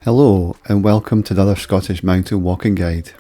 Hello and welcome to another Scottish mountain walking guide.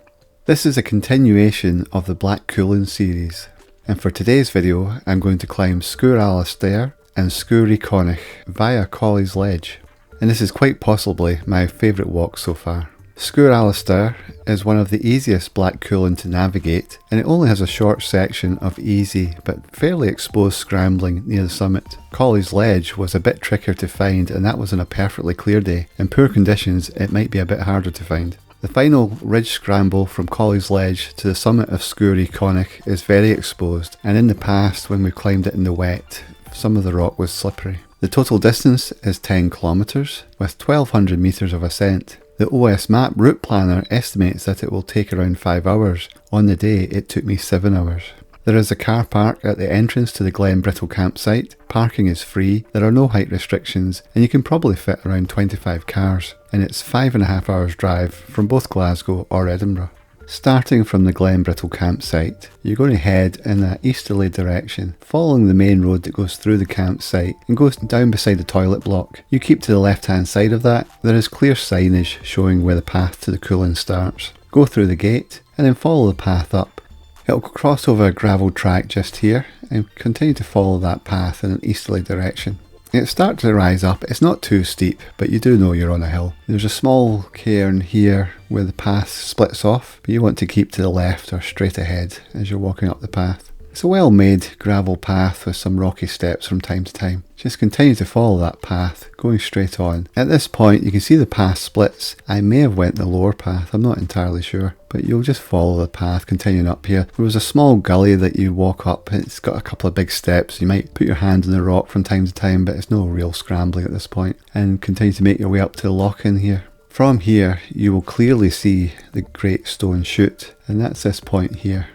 This is a continuation of the Black Cuillin series, and for today's video I'm going to climb Sgurr Alasdair and Sgurr Mhic Choinnich via Collies Ledge, and this is quite possibly my favourite walk so far. Sgurr Alasdair is one of the easiest Black Cuillin to navigate, and it only has a short section of easy but fairly exposed scrambling near the summit. Collies Ledge was a bit trickier to find, and that was on a perfectly clear day. In poor conditions it might be a bit harder to find. The final ridge scramble from Collies Ledge to the summit of Sgurr Mhic Choinnich is very exposed, and in the past when we climbed it in the wet, some of the rock was slippery. The total distance is 10 kilometres with 1200 metres of ascent. The OS map route planner estimates that it will take around 5 hours. On the day it took me 7 hours. There is a car park at the entrance to the Glen Brittle campsite. Parking is free, there are no height restrictions, and you can probably fit around 25 cars. And it's 5.5 hours drive from both Glasgow or Edinburgh. Starting from the Glen Brittle campsite, you're going to head in an easterly direction, following the main road that goes through the campsite and goes down beside the toilet block. You keep to the left hand side of that. There is clear signage showing where the path to the Cuillin starts. Go through the gate and then follow the path up. It'll cross over a gravel track just here and continue to follow that path in an easterly direction. It starts to rise up. It's not too steep, but you do know you're on a hill. There's a small cairn here where the path splits off, but you want to keep to the left or straight ahead as you're walking up the path. It's a well-made gravel path with some rocky steps from time to time. Just continue to follow that path, going straight on. At this point you can see the path splits. I may have went the lower path, I'm not entirely sure, but you'll just follow the path continuing up here. There was a small gully that you walk up. It's got a couple of big steps. You might put your hand on the rock from time to time, but it's no real scrambling at this point. And continue to make your way up to the lock in here. From here you will clearly see the Great Stone Chute, and that's this point here.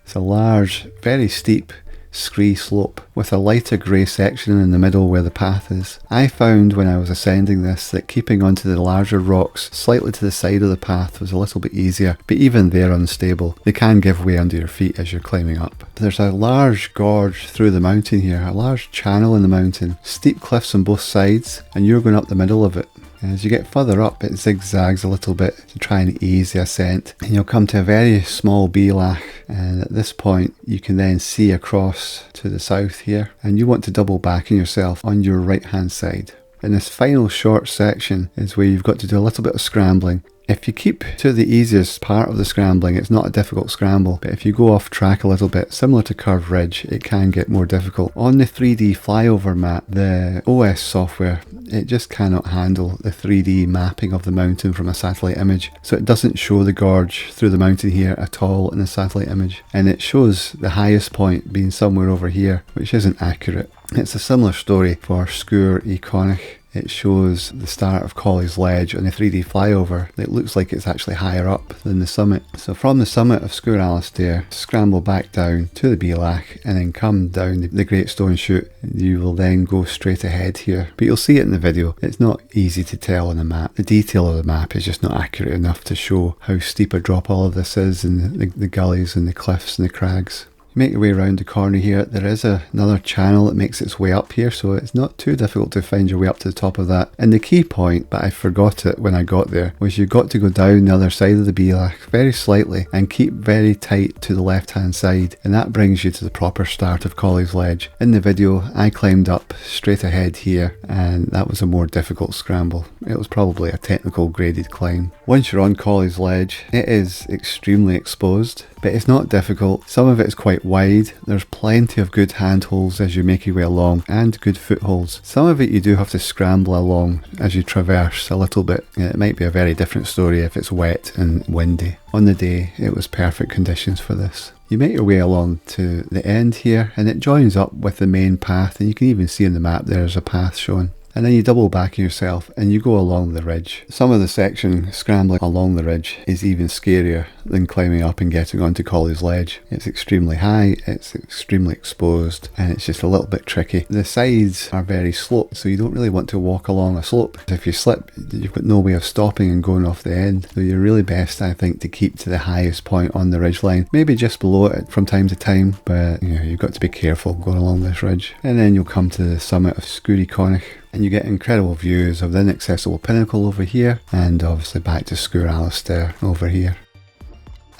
It's a large, very steep scree slope with a lighter grey section in the middle where the path is. I found when I was ascending this that keeping onto the larger rocks slightly to the side of the path was a little bit easier, but even they're unstable. They can give way under your feet as you're climbing up. There's a large gorge through the mountain here, a large channel in the mountain, steep cliffs on both sides, and you're going up the middle of it. As you get further up it zigzags a little bit to try and ease the ascent, and you'll come to a very small bíleach, and at this point you can then see across to the south here, and you want to double back in yourself on your right hand side. In this final short section is where you've got to do a little bit of scrambling. If you keep to the easiest part of the scrambling, it's not a difficult scramble, but if you go off track a little bit, similar to Curved Ridge, it can get more difficult. On the 3D flyover map, the OS software, it just cannot handle the 3D mapping of the mountain from a satellite image, so it doesn't show the gorge through the mountain here at all in the satellite image, and it shows the highest point being somewhere over here, which isn't accurate. It's a similar story for Sgurr Mhic Choinnich. It shows the start of Collies Ledge on the 3D flyover. It looks like it's actually higher up than the summit. So from the summit of Sgurr Alasdair, scramble back down to the bíleach and then come down the Great Stone Chute. You will then go straight ahead here. But you'll see it in the video. It's not easy to tell on the map. The detail of the map is just not accurate enough to show how steep a drop all of this is, and the gullies and the cliffs and the crags. You make your way around the corner here. There is another channel that makes its way up here, so it's not too difficult to find your way up to the top of that. And the key point, but I forgot it when I got there, was you've got to go down the other side of the bíleach very slightly and keep very tight to the left hand side, and that brings you to the proper start of Collies Ledge. In the video I climbed up straight ahead here, and that was a more difficult scramble. It was probably a technical graded climb. Once you're on Collies Ledge, it is extremely exposed, but it's not difficult. Some of it is quite wide. There's plenty of good handholds as you make your way along, and good footholds. Some of it you do have to scramble along as you traverse a little bit. It might be a very different story if it's wet and windy. On the day it was perfect conditions for this. You make your way along to the end here, and it joins up with the main path, and you can even see in the map there's a path shown. And then you double back in yourself and you go along the ridge. Some of the section scrambling along the ridge is even scarier than climbing up and getting onto Collies Ledge. It's extremely high, it's extremely exposed, and it's just a little bit tricky. The sides are very sloped, so you don't really want to walk along a slope. If you slip, you've got no way of stopping and going off the end. So you're really best, I think, to keep to the highest point on the ridge line. Maybe just below it from time to time, but you've got to be careful going along this ridge. And then you'll come to the summit of Sgurr Mhic Choinnich. and you get incredible views of the inaccessible pinnacle over here, and obviously back to Sgurr Alasdair over here.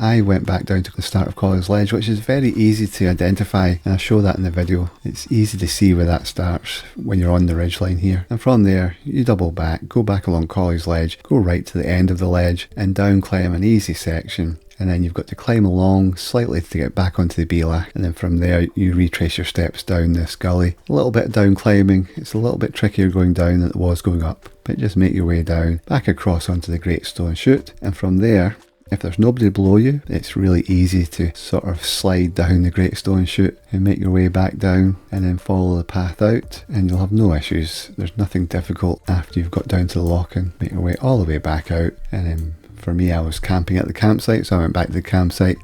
I went back down to the start of Collie's Ledge, which is very easy to identify, and I show that in the video. It's easy to see where that starts when you're on the ridgeline here. And from there, you double back, go back along Collie's Ledge, go right to the end of the ledge, and down climb an easy section. And then you've got to climb along slightly to get back onto the Bealach, and then from there you retrace your steps down this gully. A little bit of down climbing, it's a little bit trickier going down than it was going up, but just make your way down, back across onto the Great Stone Chute, and from there, if there's nobody below you, it's really easy to sort of slide down the Great Stone Chute and make your way back down and then follow the path out, and you'll have no issues. There's nothing difficult after you've got down to the lock and make your way all the way back out. And then for me, I was camping at the campsite, so I went back to the campsite.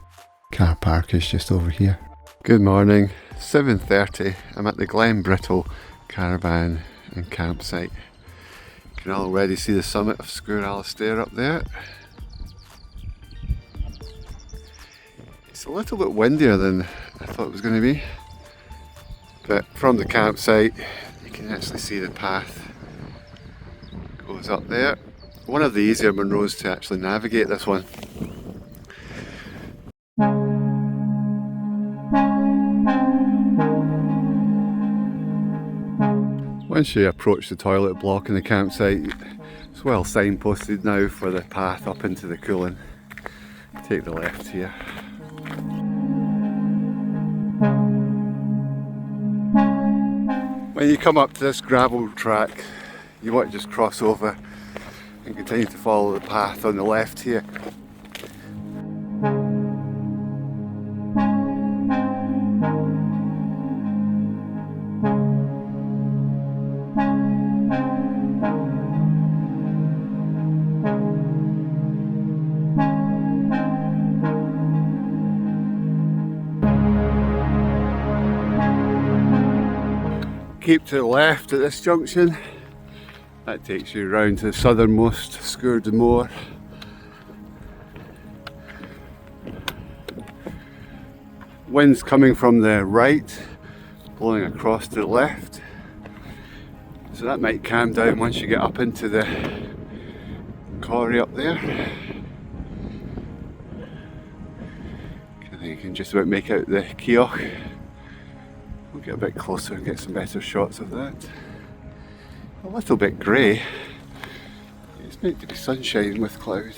Car park is just over here. Good morning, 7:30. I'm at the Glen Brittle caravan and campsite. You can already see the summit of Sgurr Alasdair up there. It's a little bit windier than I thought it was going to be, but from the campsite you can actually see the path goes up there. One of the easier Munros to actually navigate, this one. Once you approach the toilet block in the campsite, it's well signposted now for the path up into the Cuillin. Take the left here. When you come up to this gravel track, you want to just cross over and continue to follow the path on the left here. Keep to the left at this junction. That takes you round to the southernmost Sgurr Mhic. Wind's coming from the right, blowing across to the left. So that might calm down once you get up into the corrie up there. I think you can just about make out the Keogh. We'll get a bit closer and get some better shots of that. A little bit grey. It's meant to be sunshine with cloud.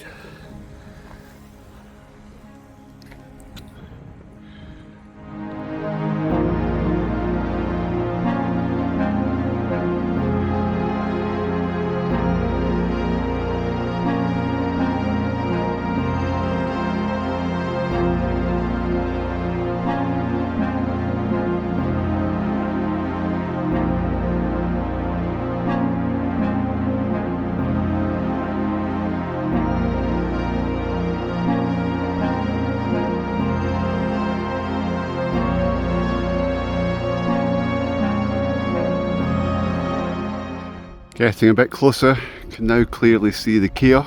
Getting a bit closer, can now clearly see the Keogh.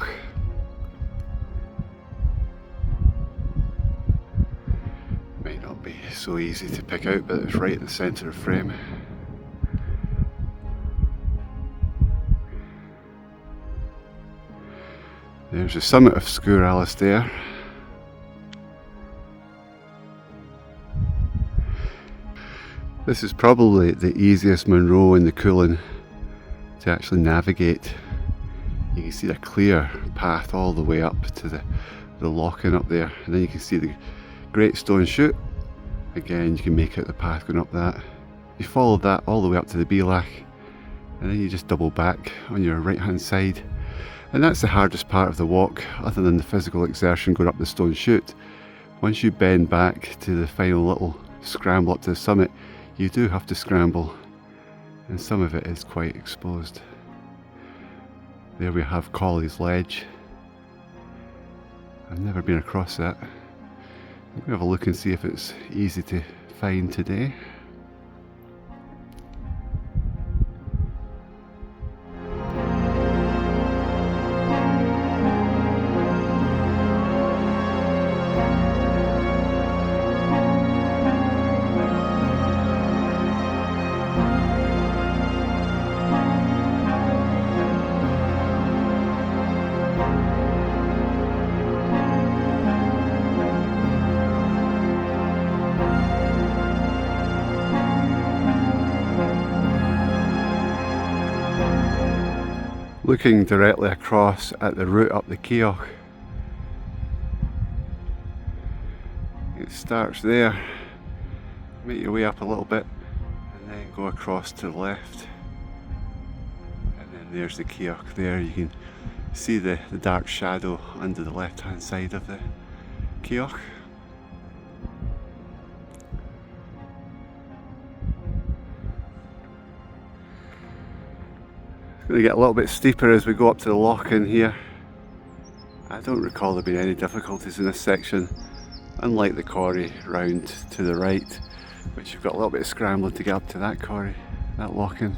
Might not be so easy to pick out, but it's right in the centre of frame. There's the summit of Sgurr Alasdair. This is probably the easiest Munro in the Cuillin to actually navigate. You can see a clear path all the way up to the lock-in up there, and then you can see the Great Stone Chute. Again, you can make out the path going up that. You follow that all the way up to the Bealach, and then you just double back on your right hand side. And that's the hardest part of the walk, other than the physical exertion going up the Stone Chute. Once you bend back to the final little scramble up to the summit, you do have to scramble, and some of it is quite exposed. There we have Collie's Ledge. I've never been across that. I'm going to have a look and see if it's easy to find today. looking directly across at the route up the Cuillin. It starts there, make your way up a little bit and then go across to the left, and then there's the Cuillin there. You can see the dark shadow under the left hand side of the Cuillin. It's going to get a little bit steeper as we go up to the loch in here. I don't recall there being any difficulties in this section, unlike the corrie round to the right, which you've got a little bit of scrambling to get up to that corrie, that loch in.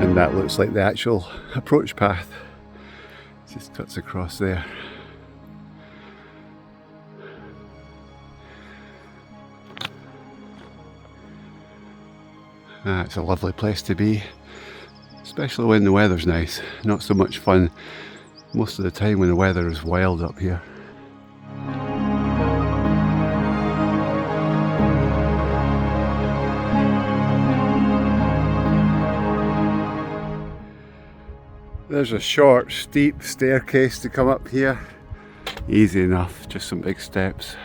And that looks like the actual approach path. It just cuts across there. It's a lovely place to be, especially when the weather's nice. Not so much fun most of the time when the weather is wild up here. There's a short, steep staircase to come up here. Easy enough, just some big steps.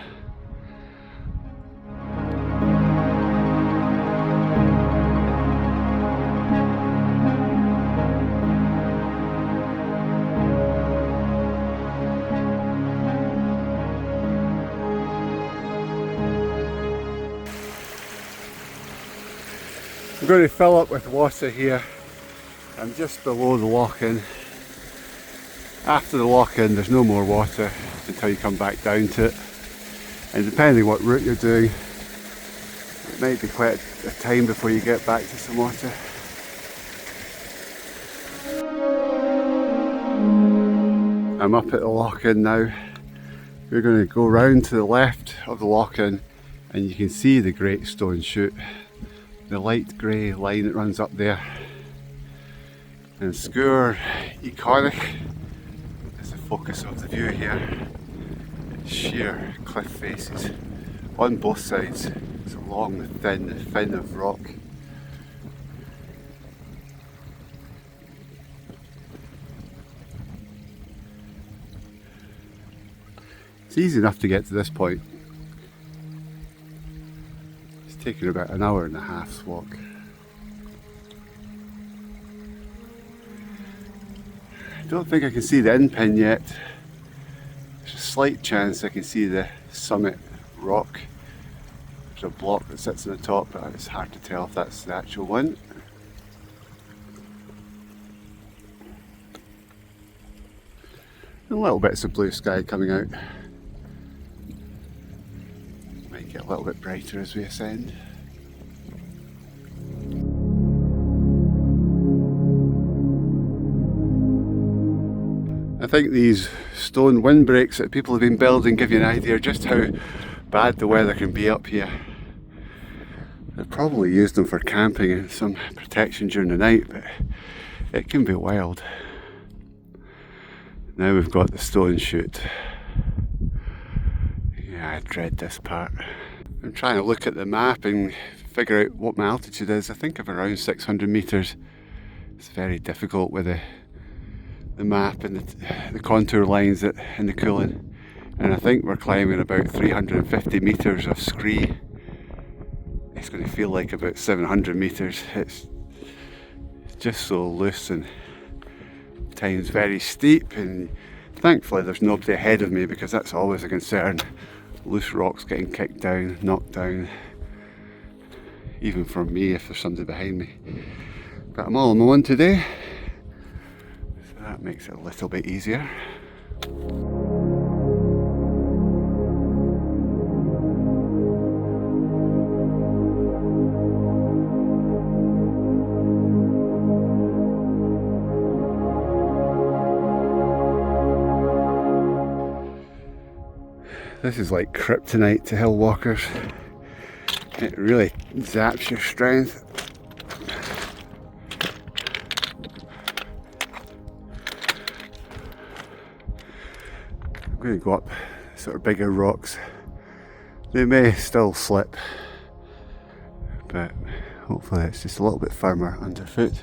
I'm going to fill up with water here. I'm just below the lock-in. After the lock-in there's no more water until you come back down to it, and depending what route you're doing, it might be quite a time before you get back to some water. I'm up at the lock-in now. We're going to go round to the left of the lock-in and you can see the great stone chute, the light grey line that runs up there. And Sgurr Mhic Choinnich is the focus of the view here. Sheer cliff faces on both sides. It's a long thin fin of rock. It's easy enough to get to this point. It's taken about an hour and a half's walk. I don't think I can see the end pin yet. There's a slight chance I can see the summit rock. There's a block that sits on the top, but it's hard to tell if that's the actual one. And little bits of blue sky coming out. Might get a little bit brighter as we ascend. I think these stone windbreaks that people have been building give you an idea just how bad the weather can be up here. They've probably used them for camping and some protection during the night, but it can be wild. Now we've got the stone chute. Yeah, I dread this part. I'm trying to look at the map and figure out what my altitude is. I think of around 600 metres. It's very difficult with the map and the contour lines in the Cuillin, and I think we're climbing about 350 metres of scree. It's going to feel like about 700 metres. It's just so loose and times very steep, and thankfully there's nobody ahead of me because that's always a concern. Loose rocks getting kicked down, knocked down, even from me if there's somebody behind me. But I'm all on my own today. That makes it a little bit easier. This is like kryptonite to hill walkers. It really zaps your strength. I'm going to go up sort of bigger rocks. They may still slip, but hopefully it's just a little bit firmer underfoot.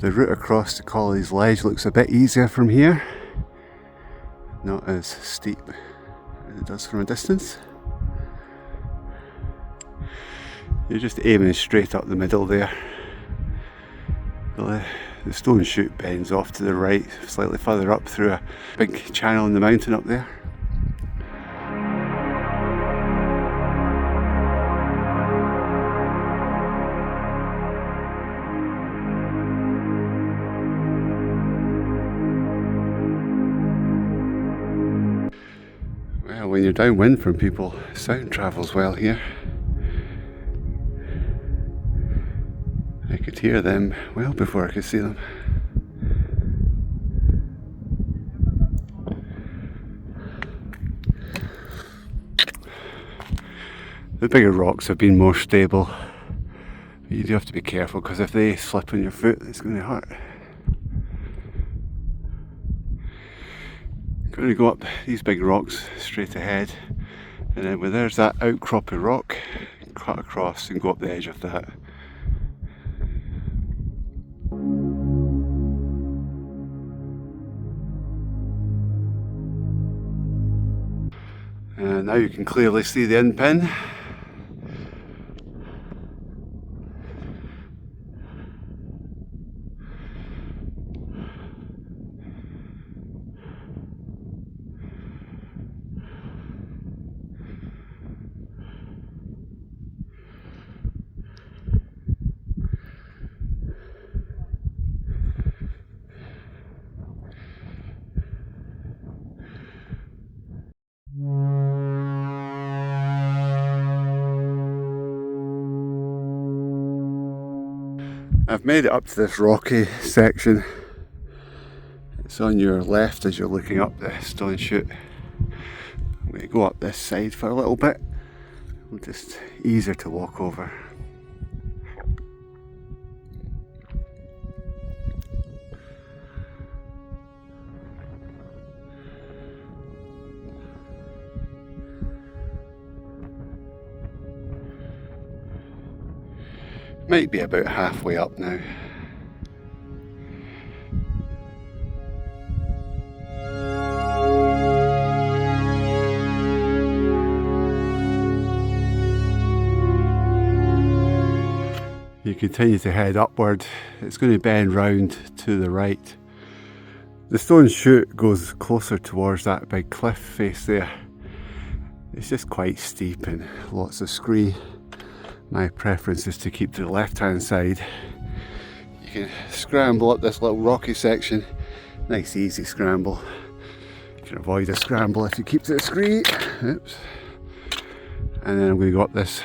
The route across to Collies Ledge looks a bit easier from here, not as steep as it does from a distance. You're just aiming straight up the middle there. The stone chute bends off to the right, slightly further up through a big channel in the mountain up there. Well, when you're downwind from people, sound travels well here. I could hear them well before I could see them. The bigger rocks have been more stable, but you do have to be careful because if they slip on your foot, it's going to hurt. Going to go up these big rocks straight ahead, and then where there's that outcrop of rock, cut across and go up the edge of that. And now you can clearly see the end pin. I've made it up to this rocky section. It's on your left as you're looking up the stone chute. I'm going to go up this side for a little bit. It'll just easier to walk over. Might be about halfway up now. You continue to head upward. It's going to bend round to the right. The stone chute goes closer towards that big cliff face there. It's just quite steep and lots of scree. My preference is to keep to the left hand side. You can scramble up this little rocky section. Nice easy scramble. You can avoid a scramble if you keep to the scree. Oops. And then I'm going to go up this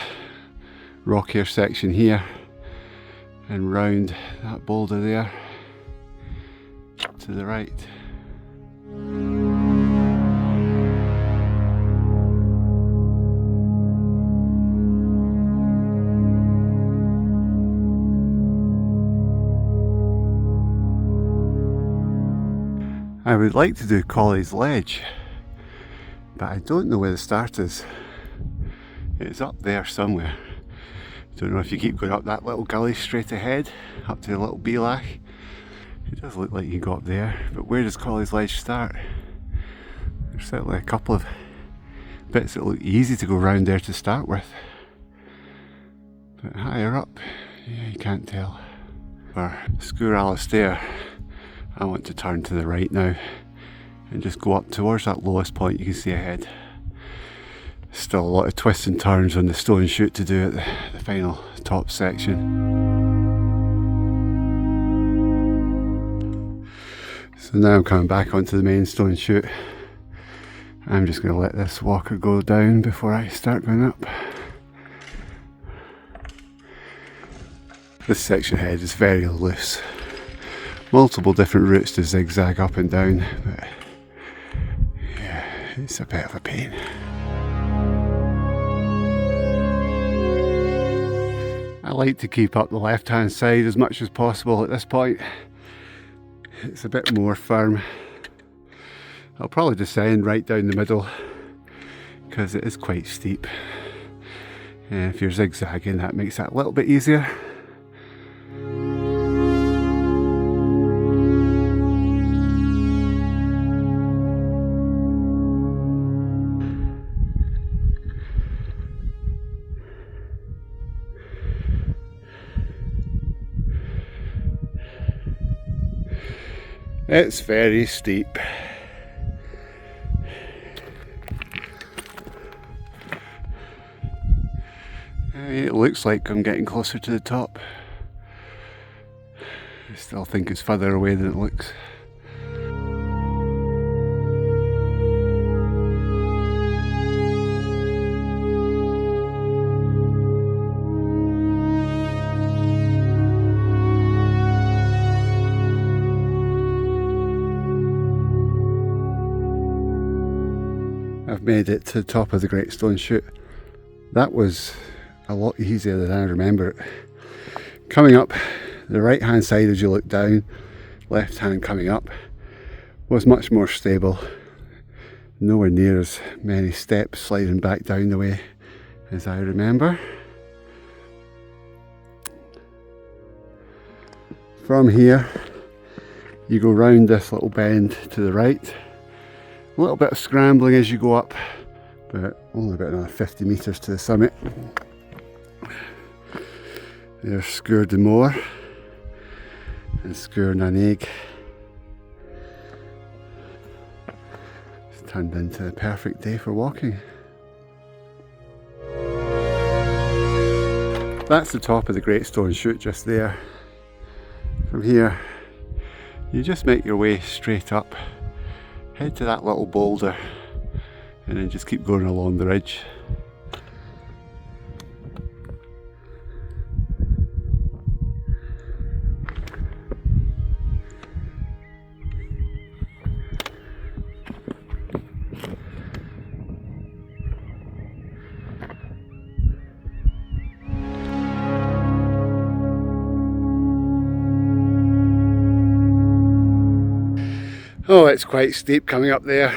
rockier section here and round that boulder there to the right. I would like to do Collies Ledge, but I don't know where the start is. It's up there somewhere. Don't know if you keep going up that little gully straight ahead, up to the little Belach. It does look like you go up there, but where does Collies Ledge start? There's certainly a couple of bits that look easy to go round there to start with. But higher up, yeah, you can't tell. For Sgurr Alasdair, I want to turn to the right now and just go up towards that lowest point you can see ahead. Still a lot of twists and turns on the stone chute to do at the final top section. So now I'm coming back onto the main stone chute. I'm just going to let this walker go down before I start going up. This section ahead is very loose. Multiple different routes to zigzag up and down, but yeah, it's a bit of a pain. I like to keep up the left hand side as much as possible at this point. It's a bit more firm. I'll probably descend right down the middle, because it is quite steep. And if you're zigzagging, that makes that a little bit easier. It's very steep. It looks like I'm getting closer to the top. I still think it's further away than it looks. I've made it to the top of the Great Stone Chute. That was a lot easier than I remember it. Coming up the right hand side as you look down, left hand coming up, was much more stable. Nowhere near as many steps sliding back down the way as I remember. From here you go round this little bend to the right. A little bit of scrambling as you go up, but only about another 50 metres to the summit. There's Sgurr Mhic and Sgurr Mhic. It's turned into a perfect day for walking. That's the top of the Great Stone Chute just there. From here, you just make your way straight up. Head to that little boulder and then just keep going along the ridge. Oh, it's quite steep coming up there.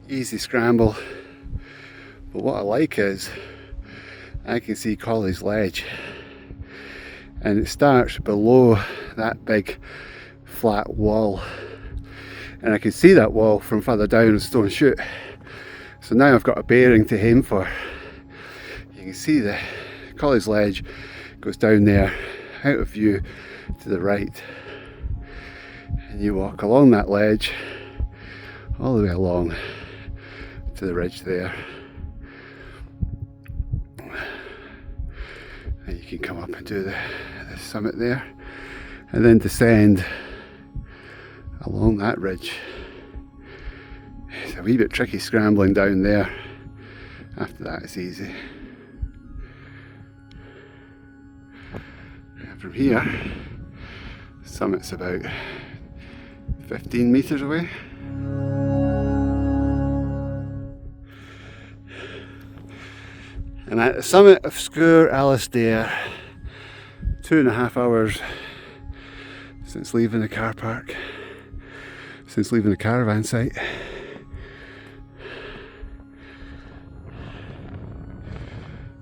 Easy scramble. But what I like is I can see Collie's ledge, and it starts below that big flat wall, and I can see that wall from further down the Stone Chute. So now I've got a bearing to aim for. You can see the Collie's ledge goes down there, out of view to the right. And you walk along that ledge all the way along to the ridge there, and you can come up and do the summit there and then descend along that ridge. It's a wee bit tricky scrambling down there. After that it's easy. And from here, the summit's about 15 metres away. And at the summit of Sgùrr Alasdair, 2.5 hours since leaving the car park, since leaving the caravan site.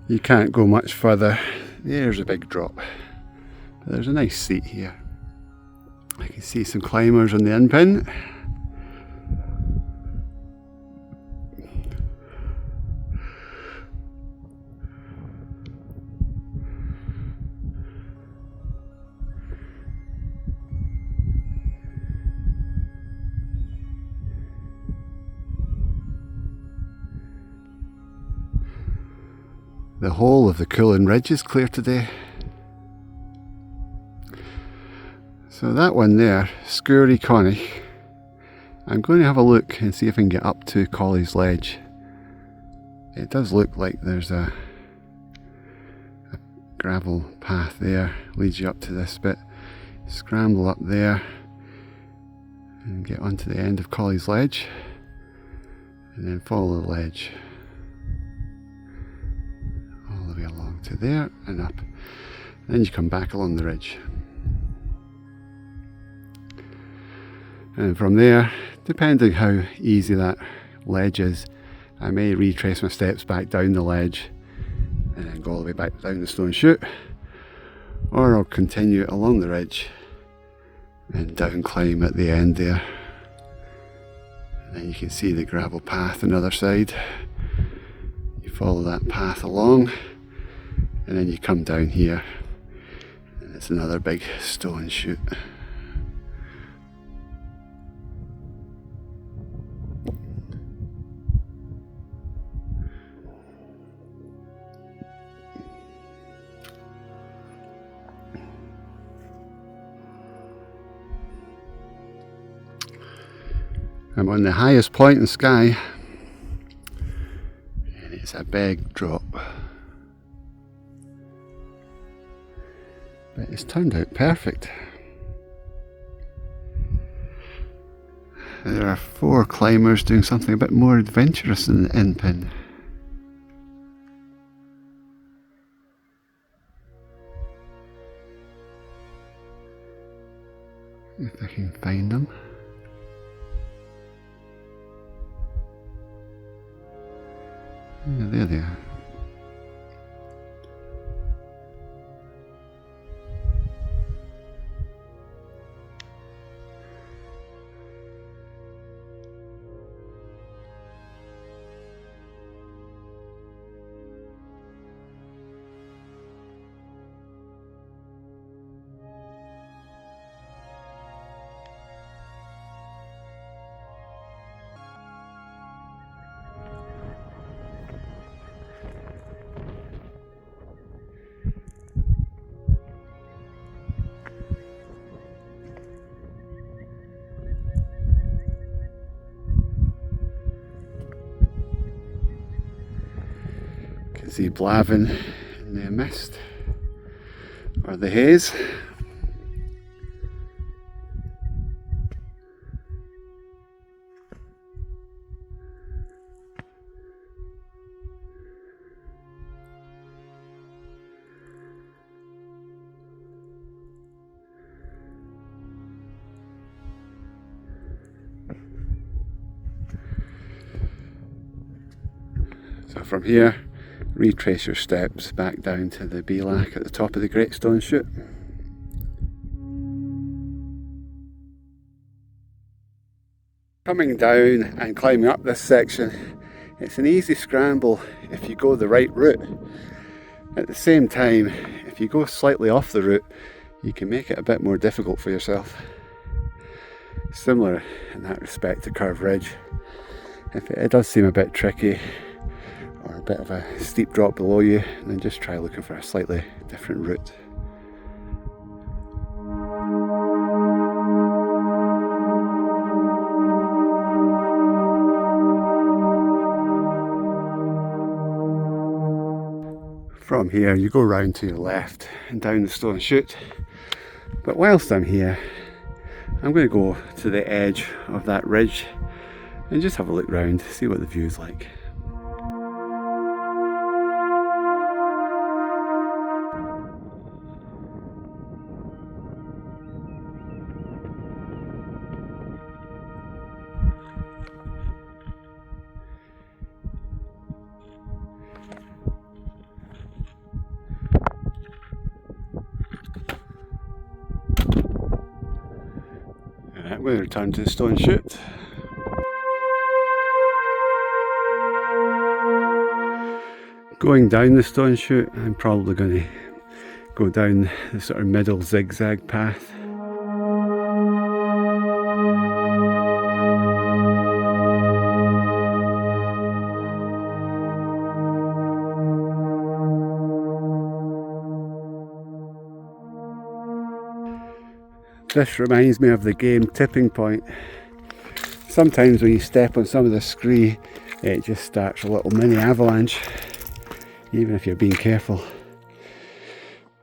You can't go much further. There's a big drop, but there's a nice seat here. I can see some climbers on the in-pin. The whole of the Cuillin ridge is clear today. So that one there, Sgurr Mhic Choinnich, I'm going to have a look and see if I can get up to Collie's ledge. It does look like there's a gravel path there, leads you up to this bit. Scramble up there and get onto the end of Collie's ledge, and then follow the ledge all the way along to there and up. Then you come back along the ridge. And from there, depending how easy that ledge is, I may retrace my steps back down the ledge and then go all the way back down the stone chute, or I'll continue along the ridge and down climb at the end there. And then you can see the gravel path on the other side. You follow that path along and then you come down here and it's another big stone chute. I'm on the highest point in Skye and it's a big drop, but it's turned out perfect. There are 4 climbers doing something a bit more adventurous than the end pin. If I can find them. Yeah, there they are. See Blavin in the mist or the haze. So from here, retrace your steps back down to the Bielak at the top of the Great Stone Chute. Coming down and climbing up this section, it's an easy scramble if you go the right route. At the same time, if you go slightly off the route, you can make it a bit more difficult for yourself. Similar in that respect to Curve Ridge. If it does seem a bit tricky, or a bit of a steep drop below you, then just try looking for a slightly different route. From here you go round to your left and down the stone chute, but whilst I'm here I'm going to go to the edge of that ridge and just have a look round, see what the view's like. We'll return to the stone chute. Going down the stone chute, I'm probably going to go down the sort of middle zigzag path. This reminds me of the game Tipping Point. Sometimes when you step on some of the scree, it just starts a little mini avalanche, even if you're being careful.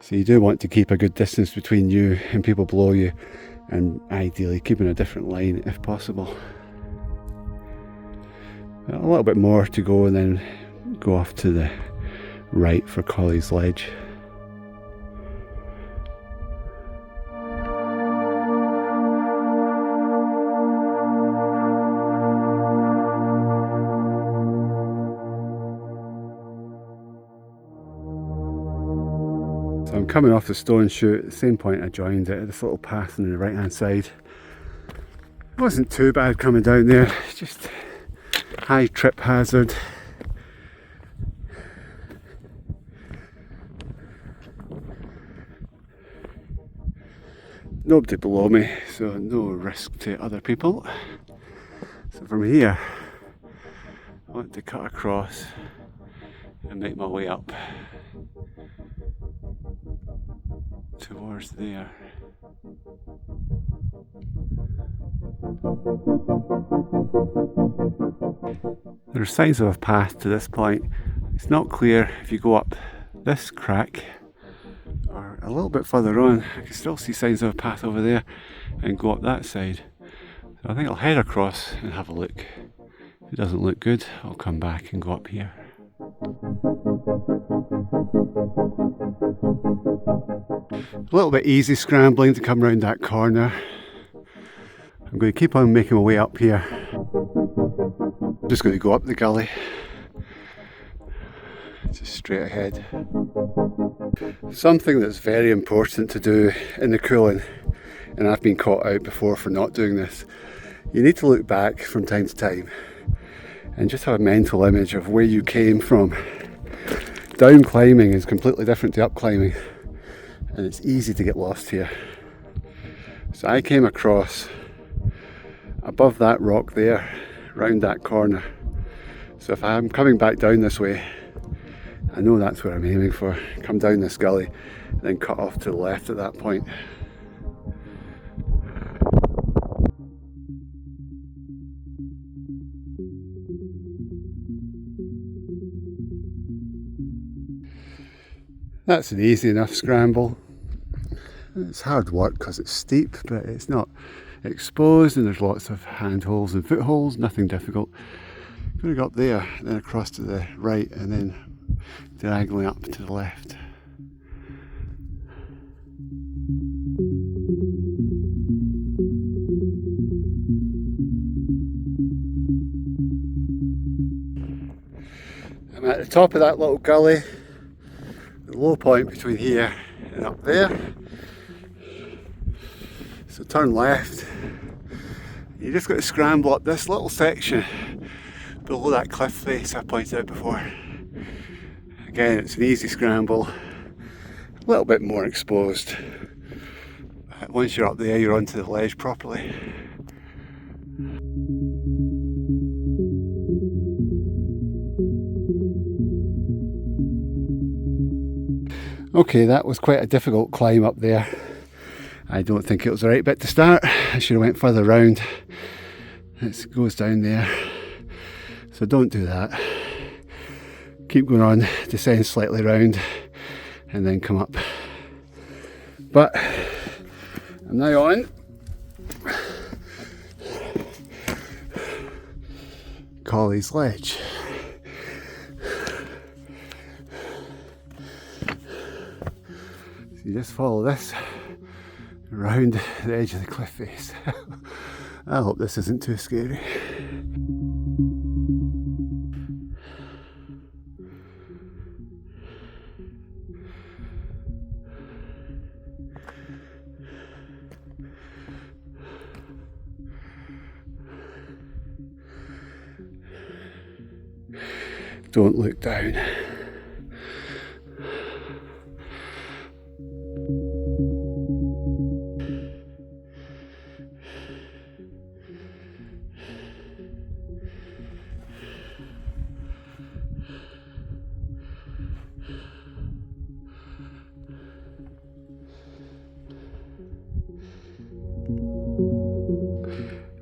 So you do want to keep a good distance between you and people below you, and ideally keeping a different line if possible. A little bit more to go and then go off to the right for Collie's Ledge. I'm coming off the stone chute at the same point I joined it, at this little path on the right hand side. It wasn't too bad coming down there, just high trip hazard. Nobody below me, so no risk to other people. So from here, I want to cut across and make my way up towards there. There are signs of a path to this point. It's not clear if you go up this crack or a little bit further on. I can still see signs of a path over there and go up that side. So I think I'll head across and have a look. If it doesn't look good, I'll come back and go up here. A little bit easy scrambling to come round that corner. I'm going to keep on making my way up here. I'm just going to go up the gully, just straight ahead. Something that's very important to do in the Cuillin, and I've been caught out before for not doing this, you need to look back from time to time and just have a mental image of where you came from. Down climbing is completely different to up climbing, and it's easy to get lost here. So I came across above that rock there, round that corner. So if I'm coming back down this way, I know that's where I'm aiming for. Come down this gully, then cut off to the left at that point. That's an easy enough scramble. It's hard work because it's steep, but it's not exposed and there's lots of handholds and footholds, nothing difficult. I'm going to go up there, then across to the right and then diagonally up to the left. I'm at the top of that little gully, the low point between here and up there. So turn left. You just got to scramble up this little section below that cliff face I pointed out before. Again, it's an easy scramble, a little bit more exposed. Once you're up there, you're onto the ledge properly. Okay, that was quite a difficult climb up there. I don't think it was the right bit to start. I should have went further round. It goes down there. So don't do that. Keep going on, descend slightly round and then come up. But I'm now on Collie's ledge. So you just follow this around the edge of the cliff face. I hope this isn't too scary. Don't look down.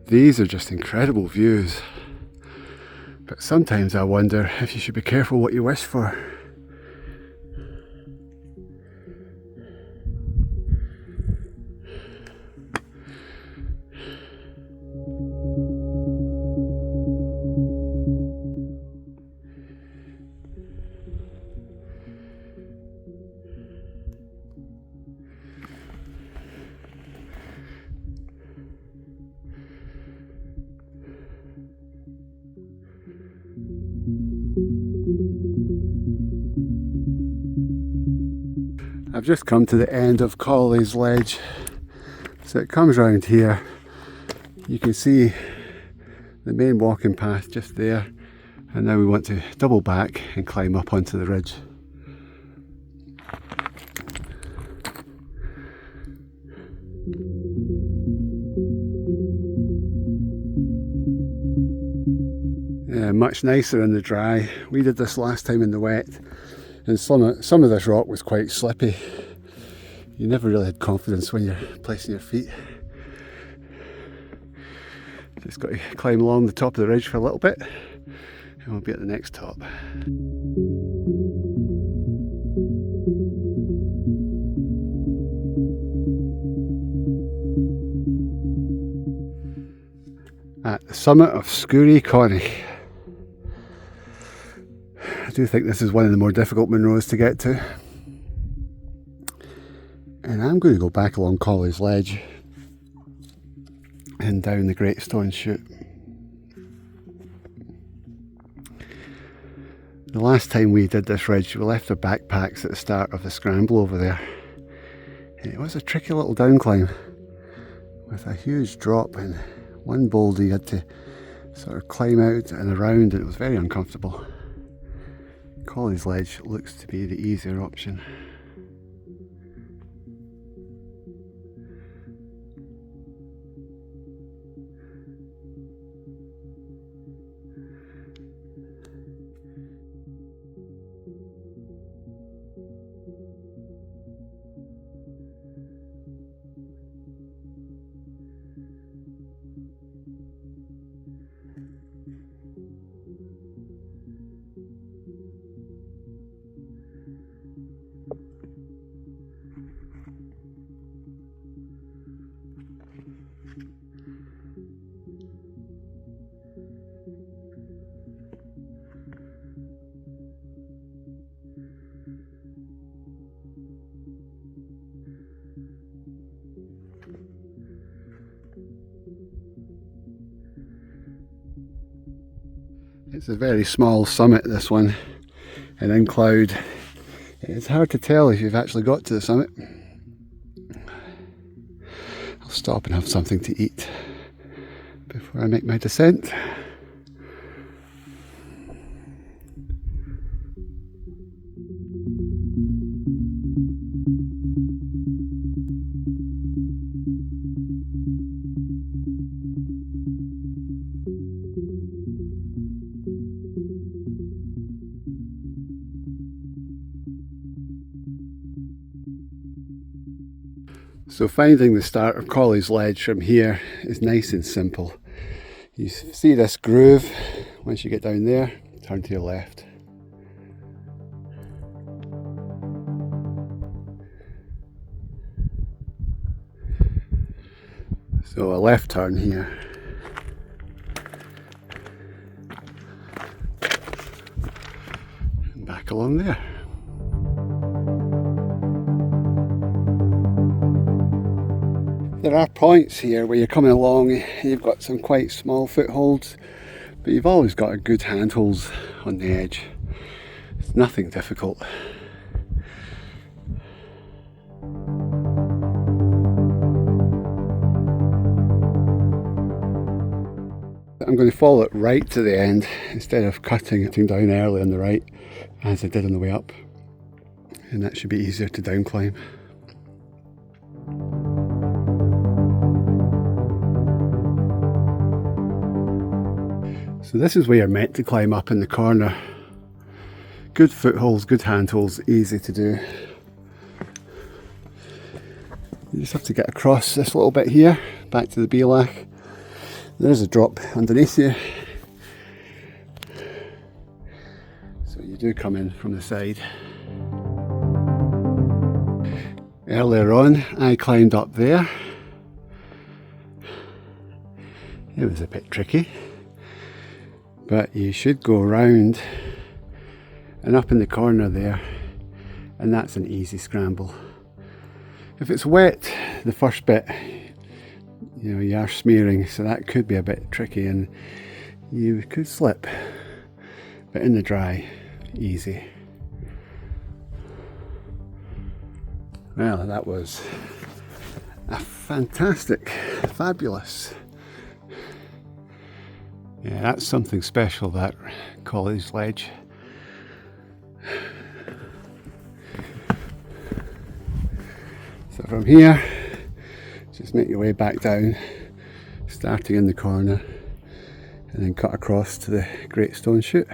These are just incredible views, but sometimes I wonder if you should be careful what you wish for. I've just come to the end of Collie's ledge. So it comes round here. You can see the main walking path just there. And now we want to double back and climb up onto the ridge. Much nicer in the dry. We did this last time in the wet, and some of this rock was quite slippy. You never really had confidence when you're placing your feet. Just got to climb along the top of the ridge for a little bit, and we'll be at the next top. At the summit of Sgurr Mhic Choinnich. I do think this is one of the more difficult Munros to get to. And I'm going to go back along Collie's ledge and down the Great Stone Chute. The last time we did this ridge, we left our backpacks at the start of the scramble over there. And it was a tricky little down climb with a huge drop and one boulder you had to sort of climb out and around, and it was very uncomfortable. Collie's ledge looks to be the easier option. It's a very small summit, this one, and in cloud. It's hard to tell if you've actually got to the summit. I'll stop and have something to eat before I make my descent. So finding the start of Collie's ledge from here is nice and simple. You see this groove. Once you get down there, turn to your left. So a left turn here. And back along there. There are points here where you're coming along and you've got some quite small footholds, but you've always got a good handholds on the edge. It's nothing difficult. I'm going to follow it right to the end instead of cutting down early on the right as I did on the way up, and that should be easier to down climb. So this is where you're meant to climb up in the corner. Good footholds, good handholds, easy to do. You just have to get across this little bit here, back to the Beelach. There's a drop underneath you. So you do come in from the side. Earlier on, I climbed up there. It was a bit tricky. But you should go around and up in the corner there, and that's an easy scramble. If it's wet, the first bit, you are smearing, so that could be a bit tricky and you could slip. But in the dry, easy. Well, that was a fantastic, fabulous. Yeah, that's something special, that Collie's ledge. So from here, just make your way back down, starting in the corner, and then cut across to the Great Stone Chute.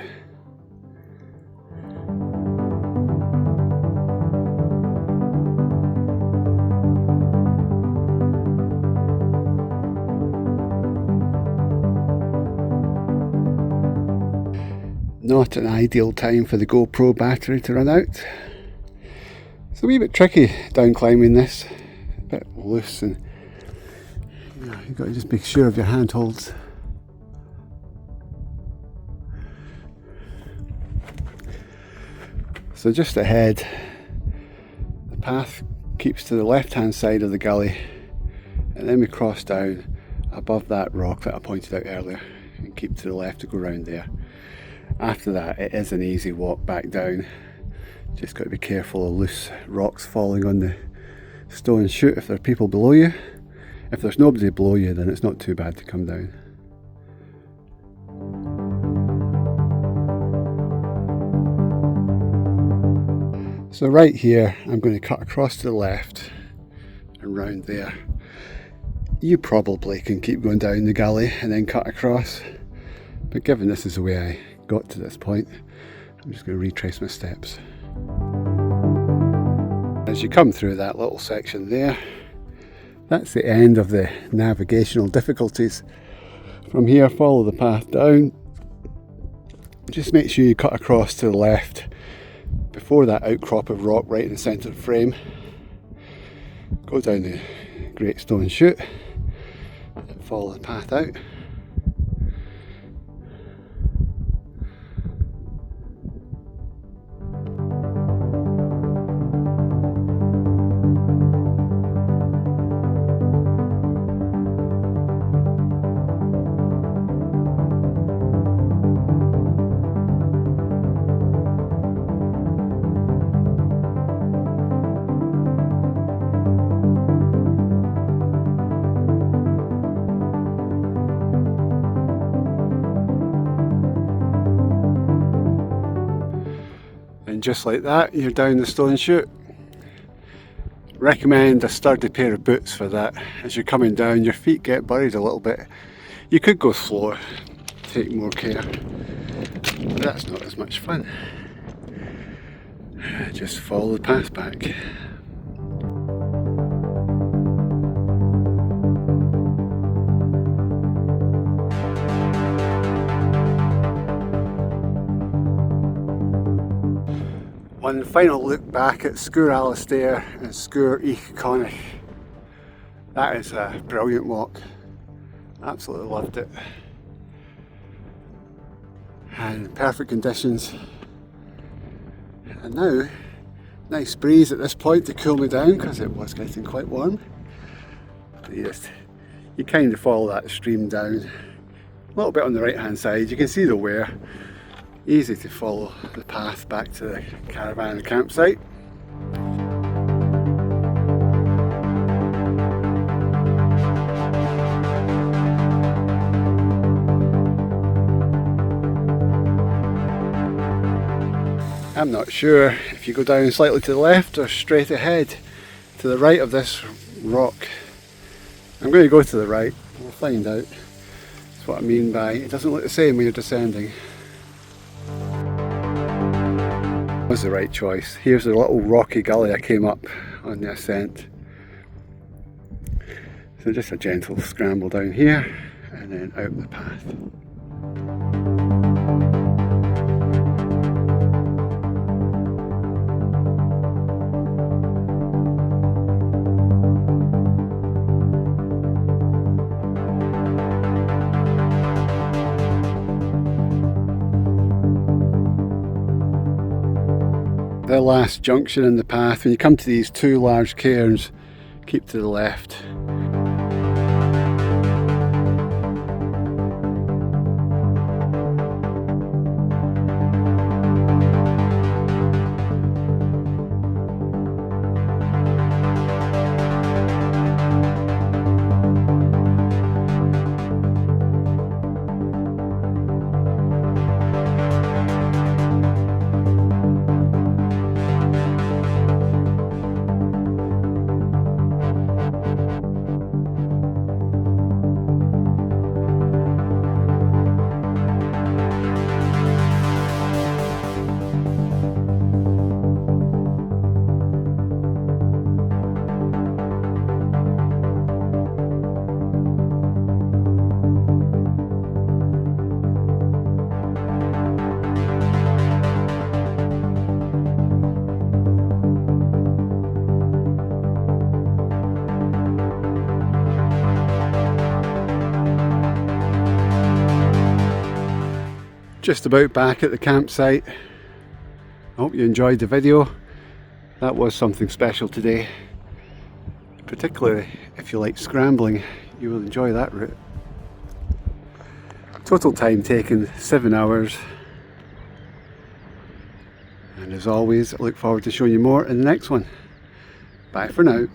Not an ideal time for the GoPro battery to run out. It's a wee bit tricky down climbing this, a bit loose, and you've got to just be sure of your handholds. So just ahead, the path keeps to the left hand side of the gully, and then we cross down above that rock that I pointed out earlier and keep to the left to go round there. After that, it is an easy walk back down. Just got to be careful of loose rocks falling on the stone chute if there are people below you. If there's nobody below you, then it's not too bad to come down. So right here, I'm going to cut across to the left and round there. You probably can keep going down the gully and then cut across, but given this is the way I got to this point, I'm just going to retrace my steps. As you come through that little section there, that's the end of the navigational difficulties. From here, follow the path down. Just make sure you cut across to the left before that outcrop of rock right in the centre of the frame. Go down the Great Stone Chute and follow the path out. And just like that, you're down the stone chute. Recommend a sturdy pair of boots for that. As you're coming down, your feet get buried a little bit. You could go slower, take more care, but that's not as much fun. Just follow the path back. One final look back at Sgurr Alasdair and Sgurr Mhic Choinnich. That is a brilliant walk. Absolutely loved it. And perfect conditions. And now, nice breeze at this point to cool me down because it was getting quite warm. You kind of follow that stream down. A little bit on the right hand side, you can see the weir. Easy to follow the path back to the caravan campsite. I'm not sure if you go down slightly to the left or straight ahead to the right of this rock. I'm going to go to the right, we'll find out. That's what I mean by it doesn't look the same when you're descending. Was the right choice. Here's the little rocky gully I came up on the ascent. So just a gentle scramble down here and then out the path. The last junction in the path, when you come to these two large cairns, keep to the left. just about back at the campsite. I hope you enjoyed the video. That was something special today. Particularly if you like scrambling, you will enjoy that route. Total time taken 7 hours. And as always, I look forward to showing you more in the next one. Bye for now.